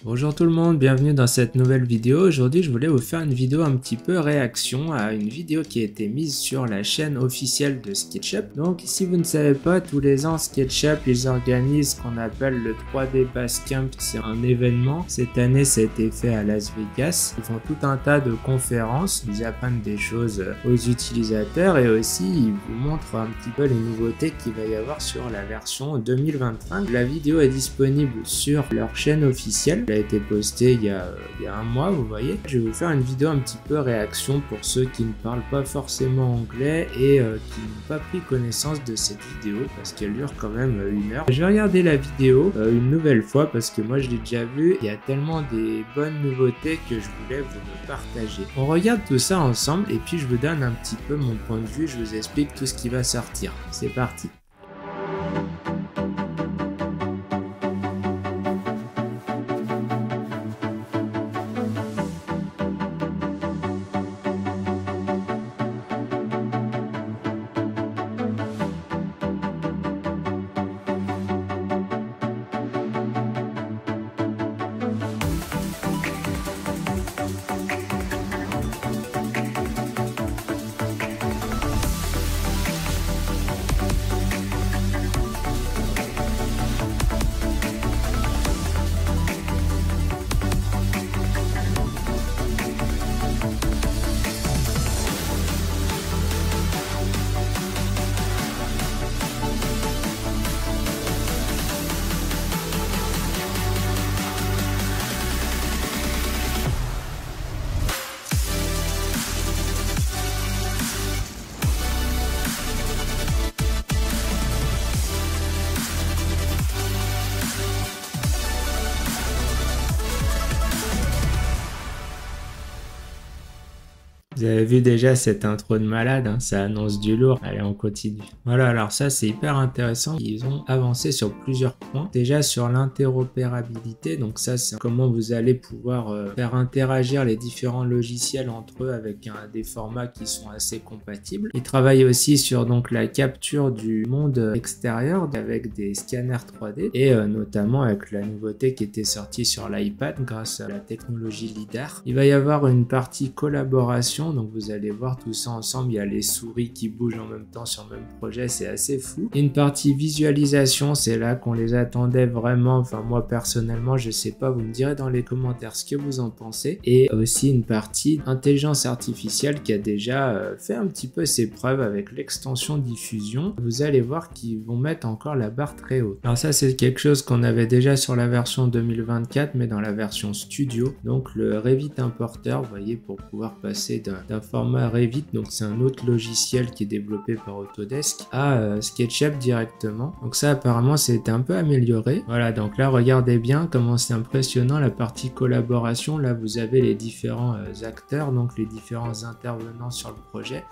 Bonjour tout le monde, bienvenue dans cette nouvelle vidéo. Aujourd'hui je voulais vous faire une vidéo un petit peu réaction à une vidéo qui a été mise sur la chaîne officielle de SketchUp. Donc si vous ne savez pas, tous les ans SketchUp ils organisent ce qu'on appelle le 3D Basecamp. C'est un événement, cette année ça a été fait à Las Vegas. Ils font tout un tas de conférences, ils apprennent des choses aux utilisateurs et aussi ils vous montrent un petit peu les nouveautés qu'il va y avoir sur la version 2025. La vidéo est disponible sur leur chaîne officielle. A été posté il y a un mois, vous voyez. Je vais vous faire une vidéo un petit peu réaction pour ceux qui ne parlent pas forcément anglais et qui n'ont pas pris connaissance de cette vidéo parce qu'elle dure quand même 1 heure. Je vais regarder la vidéo une nouvelle fois parce que moi je l'ai déjà vue. Il y a tellement des bonnes nouveautés que je voulais vous le partager. On regarde tout ça ensemble et puis je vous donne un petit peu mon point de vue. Je vous explique tout ce qui va sortir. C'est parti. Vous avez vu déjà cette intro de malade, hein, ça annonce du lourd. Allez, on continue. Voilà, alors ça c'est hyper intéressant. Ils ont avancé sur plusieurs points. Déjà sur l'interopérabilité, donc ça c'est comment vous allez pouvoir faire interagir les différents logiciels entre eux avec des formats qui sont assez compatibles. Ils travaillent aussi sur donc la capture du monde extérieur avec des scanners 3D et notamment avec la nouveauté qui était sortie sur l'iPad grâce à la technologie LiDAR. Il va y avoir une partie collaboration. Donc vous allez voir tout ça ensemble, il y a les souris qui bougent en même temps sur le même projet, c'est assez fou. Une partie visualisation, c'est là qu'on les attendait vraiment, enfin moi personnellement je sais pas, vous me direz dans les commentaires ce que vous en pensez. Et aussi une partie intelligence artificielle qui a déjà fait un petit peu ses preuves avec l'extension diffusion. Vous allez voir qu'ils vont mettre encore la barre très haute. Alors ça c'est quelque chose qu'on avait déjà sur la version 2024 mais dans la version studio, donc le Revit Importer, vous voyez, pour pouvoir passer d'un format Revit, donc c'est un autre logiciel qui est développé par Autodesk, à SketchUp directement. Donc ça apparemment c'était un peu amélioré. Voilà, donc là regardez bien comment c'est impressionnant la partie collaboration. Là vous avez les différents acteurs, donc les différents intervenants sur le projet,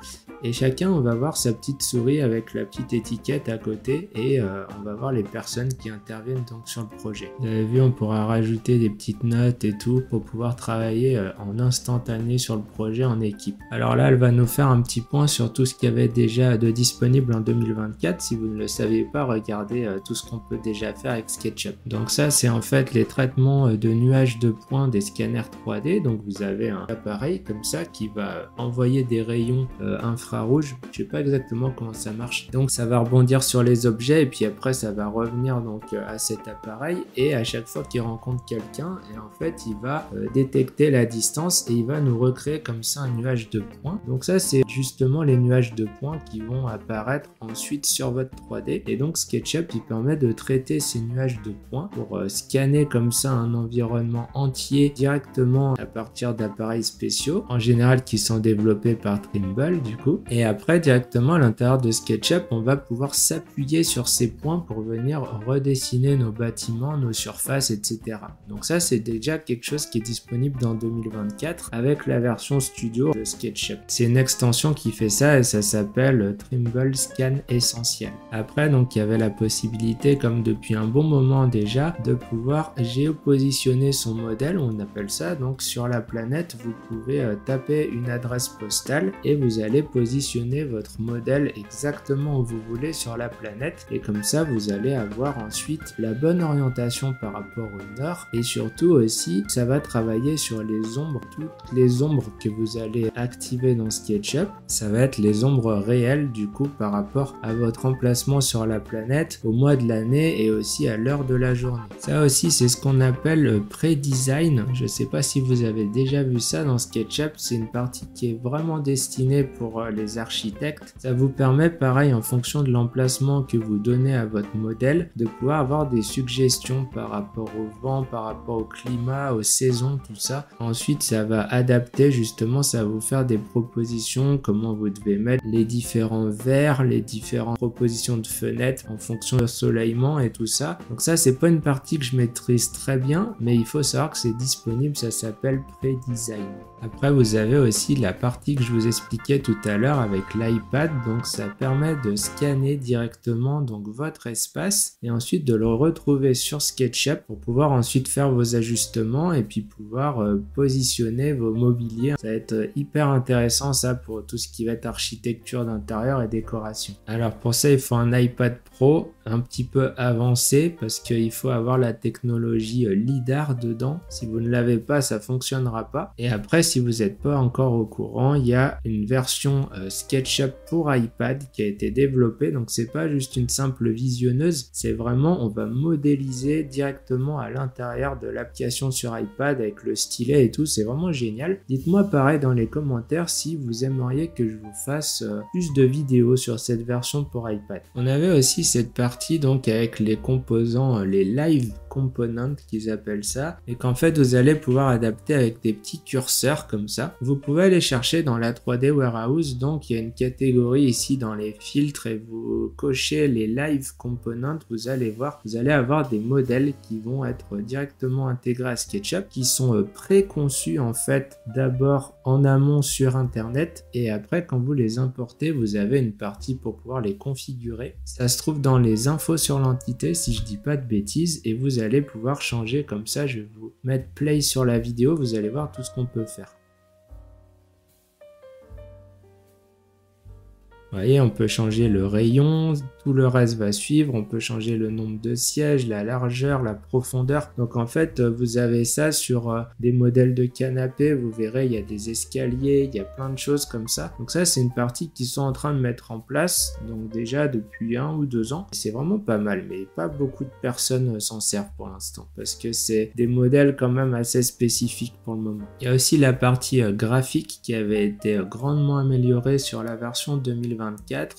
et chacun on va voir sa petite souris avec la petite étiquette à côté et on va voir les personnes qui interviennent donc sur le projet. Vous avez vu, on pourra rajouter des petites notes et tout pour pouvoir travailler en instantané sur le projet en équipe. Alors là, elle va nous faire un petit point sur tout ce qu'il y avait déjà de disponible en 2024. Si vous ne le saviez pas, regardez tout ce qu'on peut déjà faire avec SketchUp. Donc ça, c'est en fait les traitements de nuages de points des scanners 3D. Donc vous avez un appareil comme ça qui va envoyer des rayons infrarouges. Je ne sais pas exactement comment ça marche. Donc ça va rebondir sur les objets et puis après ça va revenir donc à cet appareil, et à chaque fois qu'il rencontre quelqu'un, et en fait il va détecter la distance et il va nous recréer comme ça un nuage de points. Donc ça c'est justement les nuages de points qui vont apparaître ensuite sur votre 3D, et donc SketchUp il permet de traiter ces nuages de points pour scanner comme ça un environnement entier directement à partir d'appareils spéciaux, en général qui sont développés par Trimble du coup, et après directement à l'intérieur de SketchUp on va pouvoir s'appuyer sur ces points pour venir redessiner nos bâtiments, nos surfaces, etc. Donc ça c'est déjà quelque chose qui est disponible dans 2024 avec la version studio de SketchUp. C'est une extension qui fait ça et ça s'appelle Trimble Scan Essentiel. Après donc il y avait la possibilité, comme depuis un bon moment déjà, de pouvoir géopositionner son modèle, on appelle ça, donc sur la planète vous pouvez taper une adresse postale et vous allez positionner positionner votre modèle exactement où vous voulez sur la planète et comme ça vous allez avoir ensuite la bonne orientation par rapport au nord et surtout aussi ça va travailler sur les ombres, toutes les ombres que vous allez activer dans SketchUp, ça va être les ombres réelles du coup par rapport à votre emplacement sur la planète au mois de l'année et aussi à l'heure de la journée. Ça aussi c'est ce qu'on appelle pré-design, je sais pas si vous avez déjà vu ça dans SketchUp, c'est une partie qui est vraiment destinée pour les architectes. Ça vous permet pareil en fonction de l'emplacement que vous donnez à votre modèle de pouvoir avoir des suggestions par rapport au vent, par rapport au climat, aux saisons, tout ça. Ensuite ça va adapter justement, ça va vous faire des propositions, comment vous devez mettre les différents verres, les différentes propositions de fenêtres en fonction de l'ensoleillement et tout ça. Donc ça c'est pas une partie que je maîtrise très bien, mais il faut savoir que c'est disponible, ça s'appelle pré-design. Après vous avez aussi la partie que je vous expliquais tout à l'heure avec l'iPad, donc ça permet de scanner directement donc votre espace et ensuite de le retrouver sur SketchUp pour pouvoir ensuite faire vos ajustements et puis pouvoir positionner vos mobiliers. Ça va être hyper intéressant ça pour tout ce qui va être architecture d'intérieur et décoration. Alors pour ça il faut un iPad Pro un petit peu avancé parce qu'il faut avoir la technologie LiDAR dedans. Si vous ne l'avez pas, ça fonctionnera pas. Et après, si vous n'êtes pas encore au courant, il y a une version SketchUp pour iPad qui a été développée. Donc c'est pas juste une simple visionneuse, c'est vraiment on va modéliser directement à l'intérieur de l'application sur iPad avec le stylet et tout. C'est vraiment génial. Dites-moi pareil dans les commentaires si vous aimeriez que je vous fasse plus de vidéos sur cette version pour iPad. On avait aussi cette partie donc avec les composants, les live components qu'ils appellent ça, et qu'en fait vous allez pouvoir adapter avec des petits curseurs comme ça. Vous pouvez aller chercher dans la 3D Warehouse, donc il y a une catégorie ici dans les filtres et vous cochez les live components, vous allez voir, vous allez avoir des modèles qui vont être directement intégrés à SketchUp, qui sont préconçus en fait d'abord en amont sur internet et après quand vous les importez vous avez une partie pour pouvoir les configurer. Ça se trouve dans les infos sur l'entité si je dis pas de bêtises et vous allez pouvoir changer comme ça. Je vais vous mettre play sur la vidéo, vous allez voir tout ce qu'on peut faire. Vous voyez, on peut changer le rayon, tout le reste va suivre, on peut changer le nombre de sièges, la largeur, la profondeur. Donc en fait, vous avez ça sur des modèles de canapé, vous verrez, il y a des escaliers, il y a plein de choses comme ça. Donc ça, c'est une partie qu'ils sont en train de mettre en place, donc déjà depuis 1 ou 2 ans. C'est vraiment pas mal, mais pas beaucoup de personnes s'en servent pour l'instant, parce que c'est des modèles quand même assez spécifiques pour le moment. Il y a aussi la partie graphique qui avait été grandement améliorée sur la version 2024.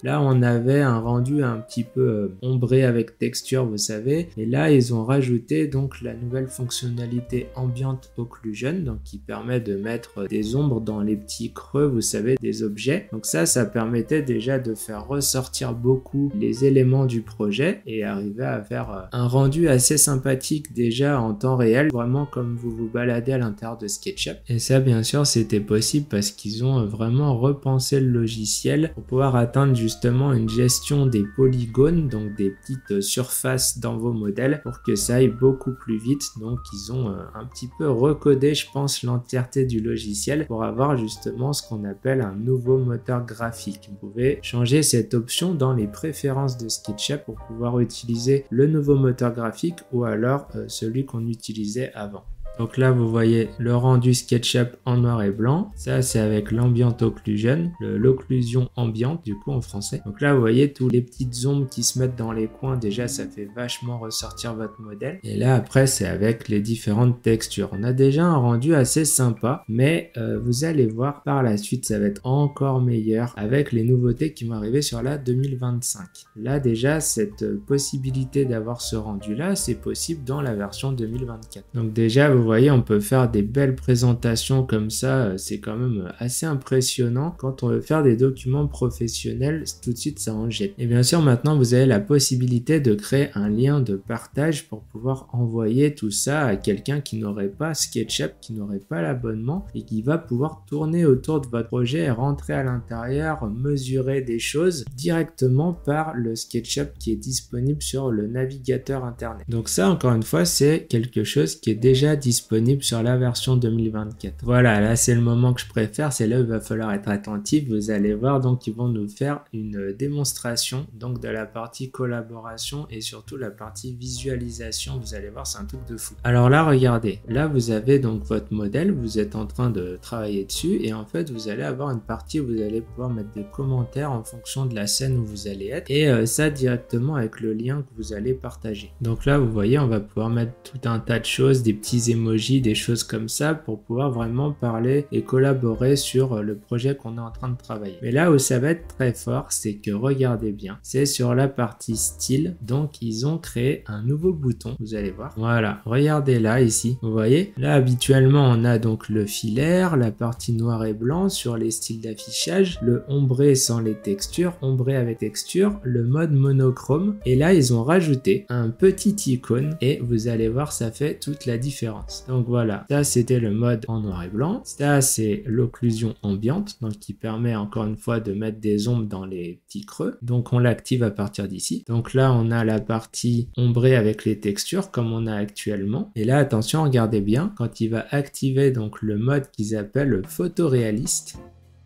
Là on avait un rendu un petit peu ombré avec texture, vous savez, et là ils ont rajouté donc la nouvelle fonctionnalité Ambient Occlusion, donc qui permet de mettre des ombres dans les petits creux, vous savez, des objets. Donc ça permettait déjà de faire ressortir beaucoup les éléments du projet et arriver à faire un rendu assez sympathique déjà en temps réel, vraiment comme vous vous baladez à l'intérieur de SketchUp. Et ça bien sûr c'était possible parce qu'ils ont vraiment repensé le logiciel pour pouvoir atteindre justement une gestion des polygones, donc des petites surfaces dans vos modèles pour que ça aille beaucoup plus vite. Donc ils ont un petit peu recodé, je pense, l'entièreté du logiciel pour avoir justement ce qu'on appelle un nouveau moteur graphique. Vous pouvez changer cette option dans les préférences de SketchUp pour pouvoir utiliser le nouveau moteur graphique ou alors celui qu'on utilisait avant. Donc là vous voyez le rendu SketchUp en noir et blanc, ça c'est avec l'Ambient Occlusion, l'occlusion ambiante du coup en français. Donc là vous voyez tous les petites ombres qui se mettent dans les coins, déjà ça fait vachement ressortir votre modèle. Et là après c'est avec les différentes textures. On a déjà un rendu assez sympa, mais vous allez voir par la suite ça va être encore meilleur avec les nouveautés qui vont arriver sur la 2025. Là déjà cette possibilité d'avoir ce rendu là c'est possible dans la version 2024. Donc déjà vous voyez on peut faire des belles présentations comme ça, c'est quand même assez impressionnant. Quand on veut faire des documents professionnels, tout de suite ça en jette. Et bien sûr maintenant vous avez la possibilité de créer un lien de partage pour pouvoir envoyer tout ça à quelqu'un qui n'aurait pas SketchUp, qui n'aurait pas l'abonnement et qui va pouvoir tourner autour de votre projet et rentrer à l'intérieur, mesurer des choses directement par le SketchUp qui est disponible sur le navigateur internet. Donc ça encore une fois c'est quelque chose qui est déjà disponible disponible sur la version 2024. Voilà, là c'est le moment que je préfère, c'est là où il va falloir être attentif. Vous allez voir, donc ils vont nous faire une démonstration donc de la partie collaboration et surtout la partie visualisation. Vous allez voir, c'est un truc de fou. Alors là, regardez, là vous avez donc votre modèle, vous êtes en train de travailler dessus et en fait vous allez avoir une partie où vous allez pouvoir mettre des commentaires en fonction de la scène où vous allez être et ça directement avec le lien que vous allez partager. Donc là vous voyez, on va pouvoir mettre tout un tas de choses, des petits emojis, des choses comme ça pour pouvoir vraiment parler et collaborer sur le projet qu'on est en train de travailler. Mais là où ça va être très fort, c'est que regardez bien, c'est sur la partie style, donc ils ont créé un nouveau bouton, vous allez voir. Voilà, regardez là ici, vous voyez, là habituellement on a donc le filaire, la partie noir et blanc sur les styles d'affichage, le ombré sans les textures, ombré avec texture, le mode monochrome et là ils ont rajouté un petit icône et vous allez voir, ça fait toute la différence. Donc voilà, ça c'était le mode en noir et blanc, ça c'est l'occlusion ambiante, donc qui permet encore une fois de mettre des ombres dans les petits creux, donc on l'active à partir d'ici. Donc là on a la partie ombrée avec les textures comme on a actuellement et là attention, regardez bien, quand il va activer donc le mode qu'ils appellent le photoréaliste.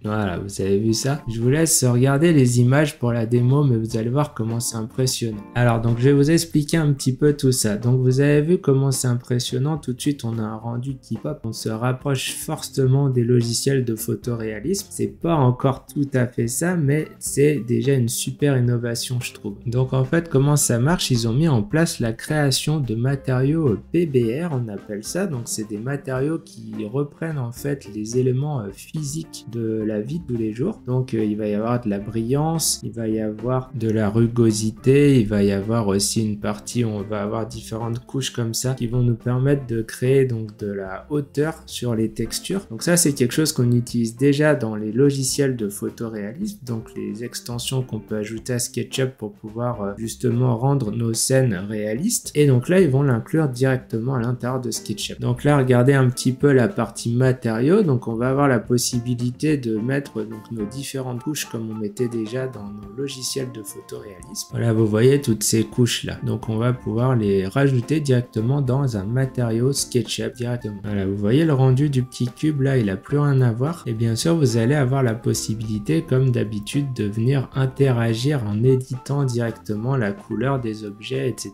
Voilà, vous avez vu ça? Je vous laisse regarder les images pour la démo, mais vous allez voir comment c'est impressionnant. Alors, donc je vais vous expliquer un petit peu tout ça. Donc vous avez vu comment c'est impressionnant. Tout de suite, on a un rendu qui pop. On se rapproche fortement des logiciels de photoréalisme. C'est pas encore tout à fait ça, mais c'est déjà une super innovation, je trouve. Donc en fait, comment ça marche? Ils ont mis en place la création de matériaux PBR, on appelle ça. Donc c'est des matériaux qui reprennent en fait les éléments physiques de la vie de tous les jours. Donc il va y avoir de la brillance, il va y avoir de la rugosité, il va y avoir aussi une partie où on va avoir différentes couches comme ça qui vont nous permettre de créer donc de la hauteur sur les textures. Donc ça c'est quelque chose qu'on utilise déjà dans les logiciels de photoréalisme, donc les extensions qu'on peut ajouter à SketchUp pour pouvoir justement rendre nos scènes réalistes. Et donc là ils vont l'inclure directement à l'intérieur de SketchUp. Donc là regardez un petit peu la partie matériaux, donc on va avoir la possibilité de mettre donc nos différentes couches comme on mettait déjà dans nos logiciels de photoréalisme. Voilà, vous voyez toutes ces couches là. Donc on va pouvoir les rajouter directement dans un matériau SketchUp directement. Voilà, vous voyez le rendu du petit cube là, il a plus rien à voir. Et bien sûr, vous allez avoir la possibilité comme d'habitude de venir interagir en éditant directement la couleur des objets, etc.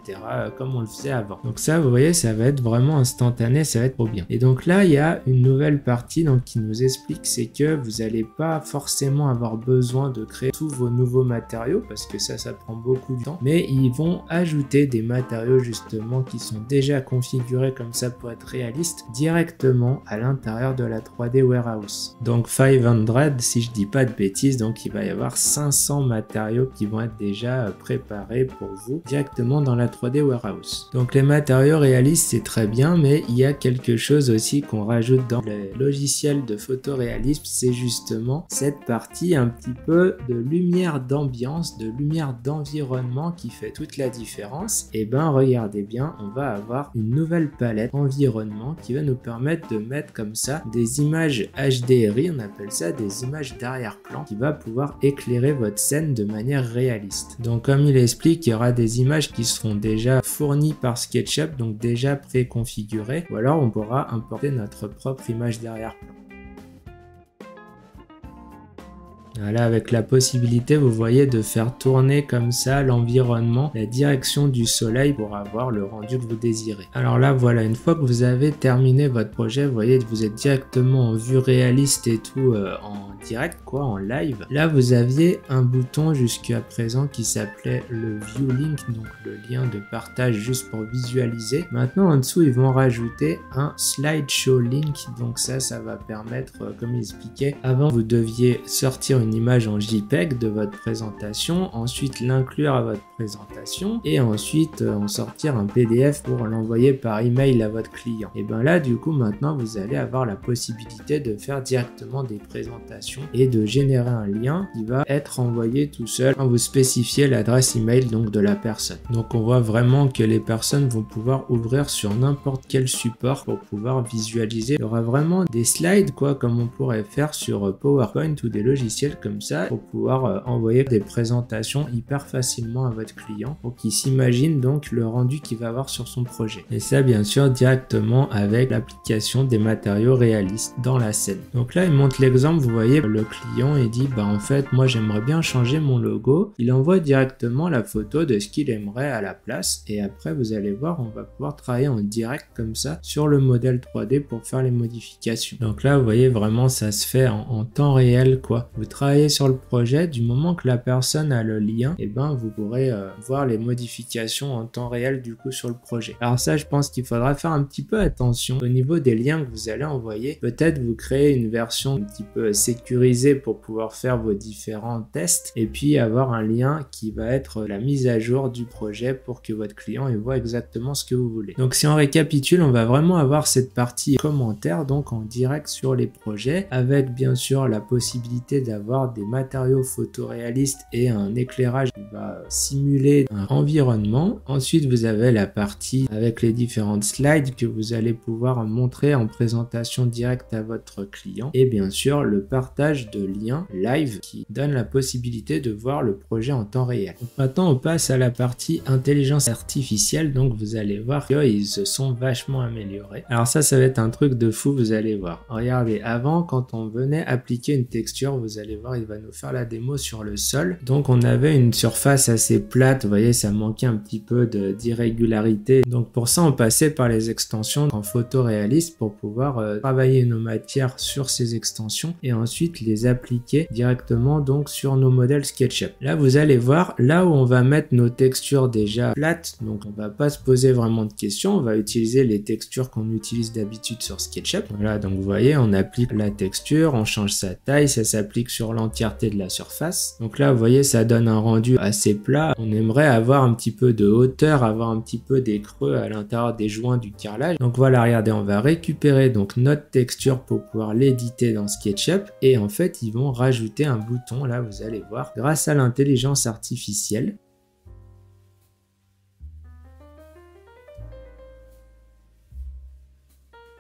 Comme on le faisait avant. Donc ça, vous voyez, ça va être vraiment instantané, ça va être trop bien. Et donc là, il y a une nouvelle partie donc qui nous explique, c'est que vous allez pas forcément avoir besoin de créer tous vos nouveaux matériaux parce que ça prend beaucoup de temps, mais ils vont ajouter des matériaux justement qui sont déjà configurés comme ça pour être réalistes directement à l'intérieur de la 3D Warehouse. Donc 500, si je dis pas de bêtises, donc il va y avoir 500 matériaux qui vont être déjà préparés pour vous directement dans la 3D Warehouse. Donc les matériaux réalistes c'est très bien, mais il y a quelque chose aussi qu'on rajoute dans les logiciels de photoréalisme, c'est justement cette partie un petit peu de lumière d'ambiance, de lumière d'environnement qui fait toute la différence. Et ben regardez bien, on va avoir une nouvelle palette environnement qui va nous permettre de mettre comme ça des images HDRI, on appelle ça des images d'arrière-plan, qui va pouvoir éclairer votre scène de manière réaliste. Donc comme il explique, il y aura des images qui seront déjà fournies par SketchUp, donc déjà préconfigurées, ou alors on pourra importer notre propre image d'arrière-plan. Voilà, avec la possibilité, vous voyez, de faire tourner comme ça l'environnement, la direction du soleil pour avoir le rendu que vous désirez. Alors là, voilà, une fois que vous avez terminé votre projet, vous voyez, vous êtes directement en vue réaliste et tout en direct, quoi, en live. Là, vous aviez un bouton jusqu'à présent qui s'appelait le View Link, donc le lien de partage juste pour visualiser. Maintenant, en dessous, ils vont rajouter un Slideshow Link, donc ça va permettre, comme il expliquait, avant, vous deviez sortir une image en JPEG de votre présentation, ensuite l'inclure à votre présentation et ensuite en sortir un PDF pour l'envoyer par email à votre client. Et bien là, du coup, maintenant, vous allez avoir la possibilité de faire directement des présentations et de générer un lien qui va être envoyé tout seul quand vous spécifiez l'adresse email donc de la personne. Donc on voit vraiment que les personnes vont pouvoir ouvrir sur n'importe quel support pour pouvoir visualiser. Il y aura vraiment des slides, quoi, comme on pourrait faire sur PowerPoint ou des logiciels comme ça pour pouvoir envoyer des présentations hyper facilement à votre client pour qu'il s'imagine donc le rendu qu'il va avoir sur son projet. Et ça bien sûr directement avec l'application des matériaux réalistes dans la scène. Donc là il montre l'exemple, vous voyez le client il dit bah en fait moi j'aimerais bien changer mon logo. Il envoie directement la photo de ce qu'il aimerait à la place et après vous allez voir on va pouvoir travailler en direct comme ça sur le modèle 3D pour faire les modifications. Donc là vous voyez vraiment ça se fait en temps réel quoi. Vous travaillez sur le projet, du moment que la personne a le lien, et ben vous pourrez voir les modifications en temps réel du coup sur le projet. Alors ça je pense qu'il faudra faire un petit peu attention au niveau des liens que vous allez envoyer. Peut-être vous créer une version un petit peu sécurisée pour pouvoir faire vos différents tests et puis avoir un lien qui va être la mise à jour du projet pour que votre client il voit exactement ce que vous voulez. Donc si on récapitule, on va vraiment avoir cette partie commentaires donc en direct sur les projets avec bien sûr la possibilité d'avoir des matériaux photoréalistes et un éclairage qui va simuler un environnement. Ensuite vous avez la partie avec les différentes slides que vous allez pouvoir montrer en présentation directe à votre client et bien sûr le partage de liens live qui donne la possibilité de voir le projet en temps réel. Donc maintenant on passe à la partie intelligence artificielle, donc vous allez voir qu'ils se sont vachement améliorés. Alors ça va être un truc de fou, vous allez voir. Regardez, avant quand on venait appliquer une texture, vous allez voir il va nous faire la démo sur le sol. Donc on avait une surface assez plate, vous voyez ça manquait un petit peu d'irrégularité. Donc pour ça on passait par les extensions en photoréaliste pour pouvoir travailler nos matières sur ces extensions et ensuite les appliquer directement donc sur nos modèles SketchUp. Là vous allez voir, là où on va mettre nos textures déjà plates, donc on va pas se poser vraiment de questions, on va utiliser les textures qu'on utilise d'habitude sur SketchUp. Voilà, donc vous voyez on applique la texture, on change sa taille, ça s'applique sur l'entièreté de la surface. Donc là vous voyez ça donne un rendu assez plat. On aimerait avoir un petit peu de hauteur, avoir un petit peu des creux à l'intérieur des joints du carrelage. Donc voilà, regardez, on va récupérer donc notre texture pour pouvoir l'éditer dans SketchUp et en fait ils vont rajouter un bouton, là vous allez voir, grâce à l'intelligence artificielle.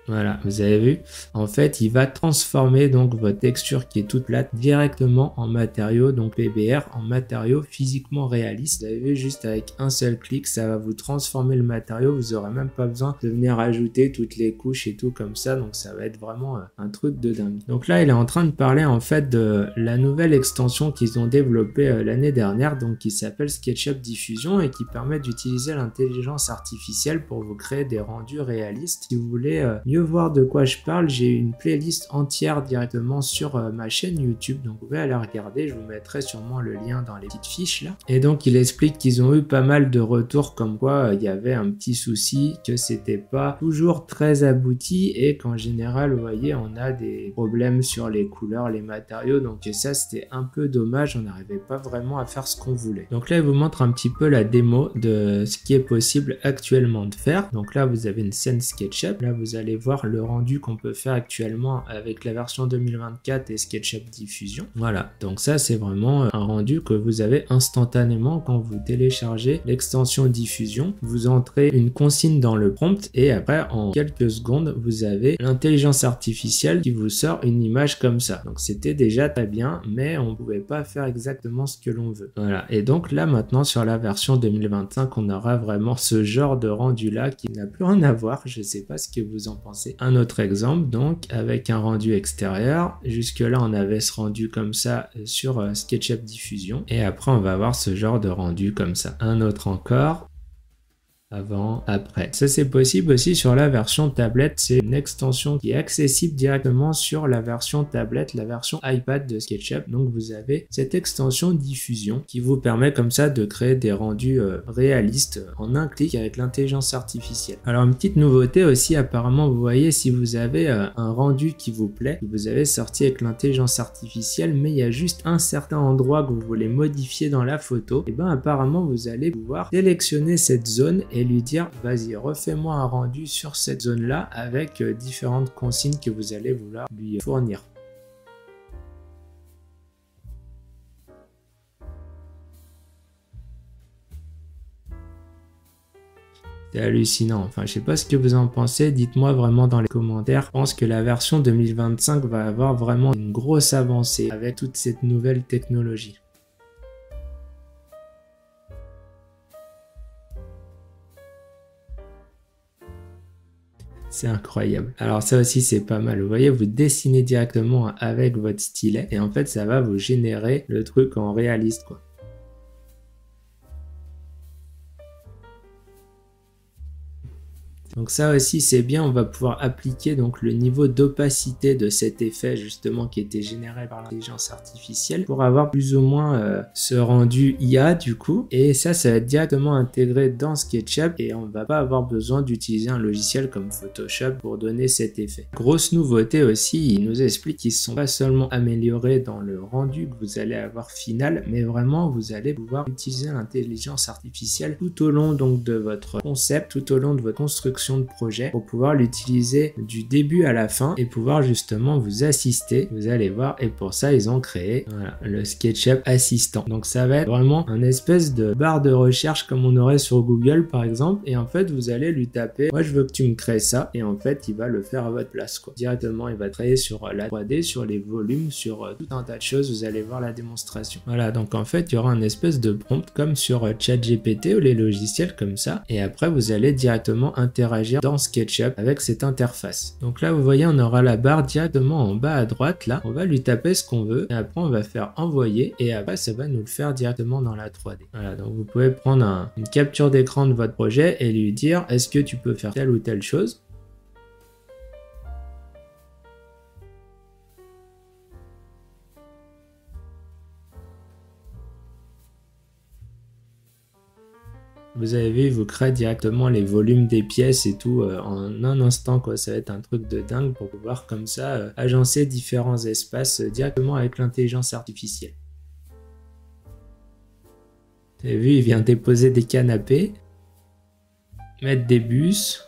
Voilà, vous avez vu, en fait il va transformer donc votre texture qui est toute plate directement en matériau, donc PBR, en matériau physiquement réaliste. Vous avez vu, juste avec un seul clic ça va vous transformer le matériau, vous n'aurez même pas besoin de venir ajouter toutes les couches et tout comme ça, donc ça va être vraiment un truc de dingue. Donc là il est en train de parler en fait de la nouvelle extension qu'ils ont développée l'année dernière, donc qui s'appelle SketchUp Diffusion et qui permet d'utiliser l'intelligence artificielle pour vous créer des rendus réalistes. Si vous voulez mieux voir de quoi je parle, j'ai une playlist entière directement sur ma chaîne YouTube, donc vous pouvez aller regarder, je vous mettrai sûrement le lien dans les petites fiches là. Et donc il explique qu'ils ont eu pas mal de retours comme quoi il y avait un petit souci, que c'était pas toujours très abouti et qu'en général vous voyez on a des problèmes sur les couleurs, les matériaux, donc ça c'était un peu dommage, on n'arrivait pas vraiment à faire ce qu'on voulait. Donc là il vous montre un petit peu la démo de ce qui est possible actuellement de faire. Donc là vous avez une scène SketchUp, là vous allez voir le rendu qu'on peut faire actuellement avec la version 2024 et SketchUp Diffusion. Voilà, donc ça c'est vraiment un rendu que vous avez instantanément quand vous téléchargez l'extension Diffusion. Vous entrez une consigne dans le prompt et après en quelques secondes vous avez l'intelligence artificielle qui vous sort une image comme ça. Donc c'était déjà très bien, mais on pouvait pas faire exactement ce que l'on veut. Voilà, et donc là maintenant sur la version 2025 on aura vraiment ce genre de rendu là qui n'a plus rien à voir. Je sais pas ce que vous en pensez. Un autre exemple donc avec un rendu extérieur. Jusque là on avait ce rendu comme ça sur SketchUp Diffusion et après on va avoir ce genre de rendu comme ça. Un autre encore. Avant, après. Ça c'est possible aussi sur la version tablette, c'est une extension qui est accessible directement sur la version tablette, la version iPad de SketchUp. Donc vous avez cette extension diffusion qui vous permet comme ça de créer des rendus réalistes en un clic avec l'intelligence artificielle. Alors une petite nouveauté aussi, apparemment vous voyez si vous avez un rendu qui vous plaît, que vous avez sorti avec l'intelligence artificielle, mais il y a juste un certain endroit que vous voulez modifier dans la photo, et ben apparemment vous allez pouvoir sélectionner cette zone et lui dire vas-y refais-moi un rendu sur cette zone là avec différentes consignes que vous allez vouloir lui fournir. C'est hallucinant. Enfin, je sais pas ce que vous en pensez. Dites-moi vraiment dans les commentaires. Je pense que la version 2025 va avoir vraiment une grosse avancée avec toute cette nouvelle technologie. C'est incroyable. Alors ça aussi c'est pas mal. Vous voyez, vous dessinez directement avec votre stylet et en fait ça va vous générer le truc en réaliste quoi. Donc ça aussi c'est bien, on va pouvoir appliquer donc le niveau d'opacité de cet effet justement qui était généré par l'intelligence artificielle pour avoir plus ou moins ce rendu IA du coup. Et ça va être directement intégré dans SketchUp et on va pas avoir besoin d'utiliser un logiciel comme Photoshop pour donner cet effet. Grosse nouveauté aussi, il nous explique qu'ils ne sont pas seulement améliorés dans le rendu que vous allez avoir final, mais vraiment vous allez pouvoir utiliser l'intelligence artificielle tout au long donc de votre concept, tout au long de votre construction de projet pour pouvoir l'utiliser du début à la fin et pouvoir justement vous assister. Vous allez voir et pour ça ils ont créé voilà, le SketchUp Assistant. Donc ça va être vraiment un espèce de barre de recherche comme on aurait sur Google par exemple et en fait vous allez lui taper moi je veux que tu me crées ça et en fait il va le faire à votre place quoi. Directement il va travailler sur la 3D, sur les volumes, sur tout un tas de choses. Vous allez voir la démonstration. Voilà donc en fait il y aura un espèce de prompt comme sur ChatGPT ou les logiciels comme ça et après vous allez directement interagir dans SketchUp avec cette interface. Donc là vous voyez on aura la barre directement en bas à droite là, on va lui taper ce qu'on veut et après on va faire envoyer et après ça va nous le faire directement dans la 3D. Voilà donc vous pouvez prendre une capture d'écran de votre projet et lui dire est-ce que tu peux faire telle ou telle chose. Vous avez vu, il vous crée directement les volumes des pièces et tout en un instant quoi. Ça va être un truc de dingue pour pouvoir comme ça agencer différents espaces directement avec l'intelligence artificielle. Vous avez vu, il vient déposer des canapés, mettre des bus,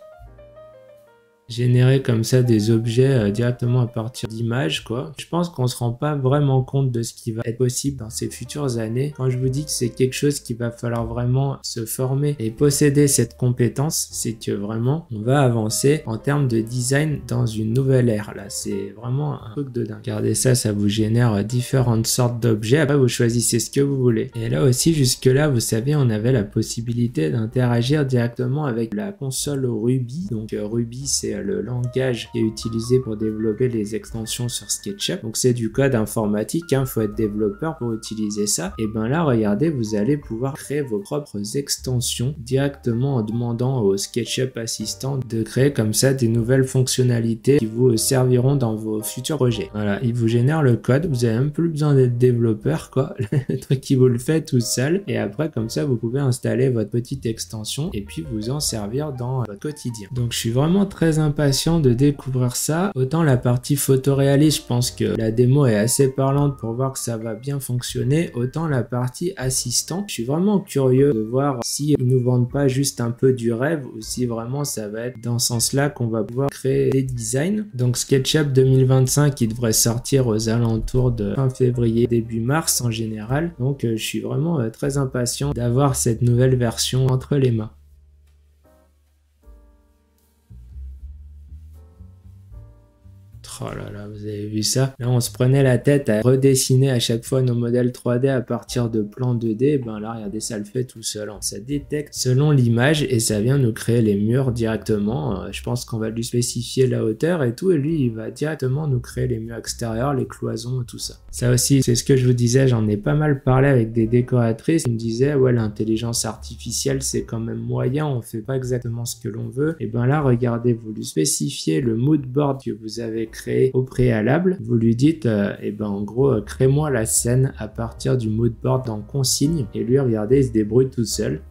générer comme ça des objets directement à partir d'images quoi. Je pense qu'on se rend pas vraiment compte de ce qui va être possible dans ces futures années. Quand je vous dis que c'est quelque chose qu'il va falloir vraiment se former et posséder cette compétence, c'est que vraiment on va avancer en termes de design dans une nouvelle ère là. C'est vraiment un truc de dingue. Regardez ça, ça vous génère différentes sortes d'objets. Après vous choisissez ce que vous voulez. Et là aussi jusque là vous savez on avait la possibilité d'interagir directement avec la console Ruby. Donc Ruby c'est le langage qui est utilisé pour développer les extensions sur SketchUp. Donc c'est du code informatique, il faut être développeur pour utiliser ça. Et ben là regardez, vous allez pouvoir créer vos propres extensions directement en demandant au SketchUp Assistant de créer comme ça des nouvelles fonctionnalités qui vous serviront dans vos futurs projets. Voilà, il vous génère le code, vous avez même plus besoin d'être développeur quoi, le truc qui vous le fait tout seul et après comme ça vous pouvez installer votre petite extension et puis vous en servir dans votre quotidien. Donc je suis vraiment très impatient de découvrir ça. Autant la partie photoréaliste, je pense que la démo est assez parlante pour voir que ça va bien fonctionner, autant la partie assistant, je suis vraiment curieux de voir si ils nous vendent pas juste un peu du rêve ou si vraiment ça va être dans ce sens-là qu'on va pouvoir créer des designs. Donc SketchUp 2025 qui devrait sortir aux alentours de fin février, début mars en général. Donc je suis vraiment très impatient d'avoir cette nouvelle version entre les mains. Oh là là, vous avez vu ça? Là, on se prenait la tête à redessiner à chaque fois nos modèles 3D à partir de plans 2D. Ben là, regardez, ça le fait tout seul. Ça détecte selon l'image et ça vient nous créer les murs directement. Je pense qu'on va lui spécifier la hauteur et tout. Et lui, il va directement nous créer les murs extérieurs, les cloisons et tout ça. Ça aussi, c'est ce que je vous disais. J'en ai pas mal parlé avec des décoratrices. Ils me disaient, ouais, l'intelligence artificielle, c'est quand même moyen. On fait pas exactement ce que l'on veut. Et ben là, regardez, vous lui spécifiez le mood board que vous avez créé au préalable, vous lui dites et ben en gros crée-moi la scène à partir du mood board dans consigne et lui regardez il se débrouille tout seul.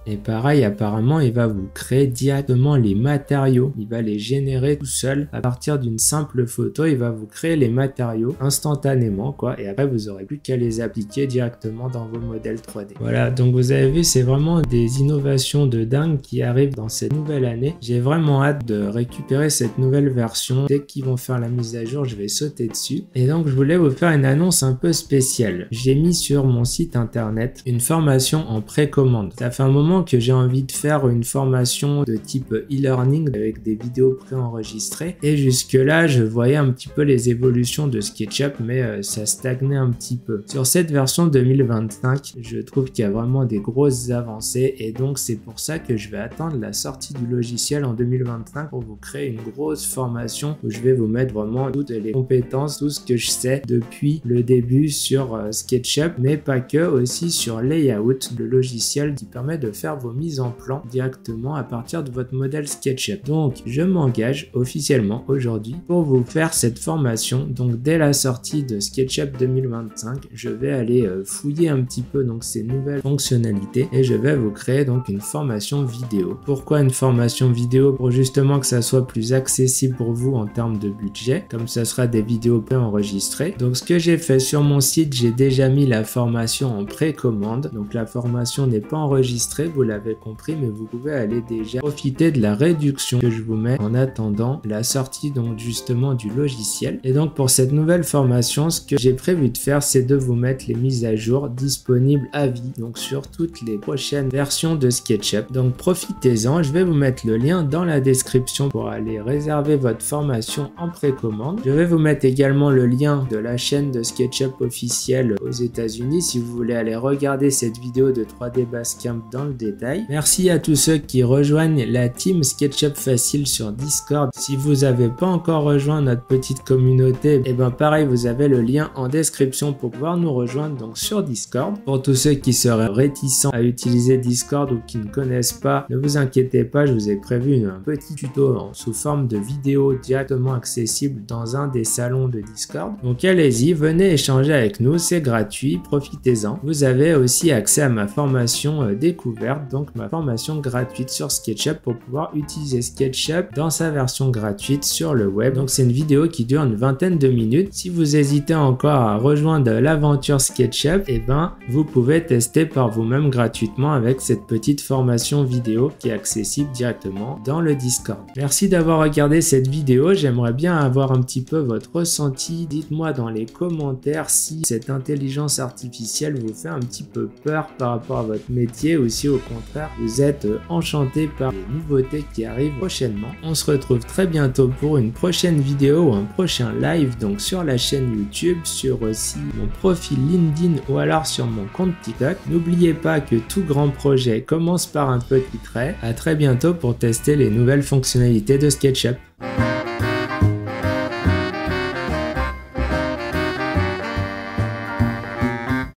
Et pareil, apparemment, il va vous créer directement les matériaux. Il va les générer tout seul à partir d'une simple photo. Il va vous créer les matériaux instantanément, quoi. Et après, vous aurez plus qu'à les appliquer directement dans vos modèles 3D. Voilà, donc vous avez vu, c'est vraiment des innovations de dingue qui arrivent dans cette nouvelle année. J'ai vraiment hâte de récupérer cette nouvelle version. Dès qu'ils vont faire la mise à jour, je vais sauter dessus. Et donc, je voulais vous faire une annonce un peu spéciale. J'ai mis sur mon site internet une formation en précommande. Ça fait un moment que j'ai envie de faire une formation de type e-learning avec des vidéos préenregistrées. Et jusque-là, je voyais un petit peu les évolutions de SketchUp, mais ça stagnait un petit peu. Sur cette version 2025, je trouve qu'il y a vraiment des grosses avancées et donc c'est pour ça que je vais attendre la sortie du logiciel en 2025 pour vous créer une grosse formation où je vais vous mettre vraiment toutes les compétences, tout ce que je sais depuis le début sur SketchUp, mais pas que, aussi sur Layout, le logiciel qui permet de faire vos mises en plan directement à partir de votre modèle SketchUp. Donc je m'engage officiellement aujourd'hui pour vous faire cette formation. Donc dès la sortie de SketchUp 2025, je vais aller fouiller un petit peu donc ces nouvelles fonctionnalités et je vais vous créer donc une formation vidéo. Pourquoi une formation vidéo? Pour justement que ça soit plus accessible pour vous en termes de budget, comme ça sera des vidéos préenregistrées. Donc ce que j'ai fait sur mon site, j'ai déjà mis la formation en précommande. Donc la formation n'est pas enregistrée, vous l'avez compris, mais vous pouvez aller déjà profiter de la réduction que je vous mets en attendant la sortie donc justement du logiciel. Et donc pour cette nouvelle formation, ce que j'ai prévu de faire, c'est de vous mettre les mises à jour disponibles à vie, donc sur toutes les prochaines versions de SketchUp. Donc profitez-en, je vais vous mettre le lien dans la description pour aller réserver votre formation en précommande. Je vais vous mettre également le lien de la chaîne de SketchUp officielle aux États-Unis si vous voulez aller regarder cette vidéo de 3D Basecamp dans le détail. Merci à tous ceux qui rejoignent la team SketchUp Facile sur Discord. Si vous n'avez pas encore rejoint notre petite communauté, et ben pareil, vous avez le lien en description pour pouvoir nous rejoindre donc sur Discord. Pour tous ceux qui seraient réticents à utiliser Discord ou qui ne connaissent pas, ne vous inquiétez pas, je vous ai prévu un petit tuto sous forme de vidéo directement accessible dans un des salons de Discord. Donc allez-y, venez échanger avec nous, c'est gratuit, profitez-en. Vous avez aussi accès à ma formation découverte, donc ma formation gratuite sur SketchUp pour pouvoir utiliser SketchUp dans sa version gratuite sur le web. Donc c'est une vidéo qui dure une vingtaine de minutes. Si vous hésitez encore à rejoindre l'aventure SketchUp, et ben vous pouvez tester par vous-même gratuitement avec cette petite formation vidéo qui est accessible directement dans le Discord. Merci d'avoir regardé cette vidéo, j'aimerais bien avoir un petit peu votre ressenti. Dites-moi dans les commentaires si cette intelligence artificielle vous fait un petit peu peur par rapport à votre métier ou si au contraire vous êtes enchanté par les nouveautés qui arrivent prochainement. On se retrouve très bientôt pour une prochaine vidéo ou un prochain live donc sur la chaîne YouTube, sur aussi mon profil LinkedIn ou alors sur mon compte TikTok. N'oubliez pas que tout grand projet commence par un petit trait. À très bientôt pour tester les nouvelles fonctionnalités de SketchUp.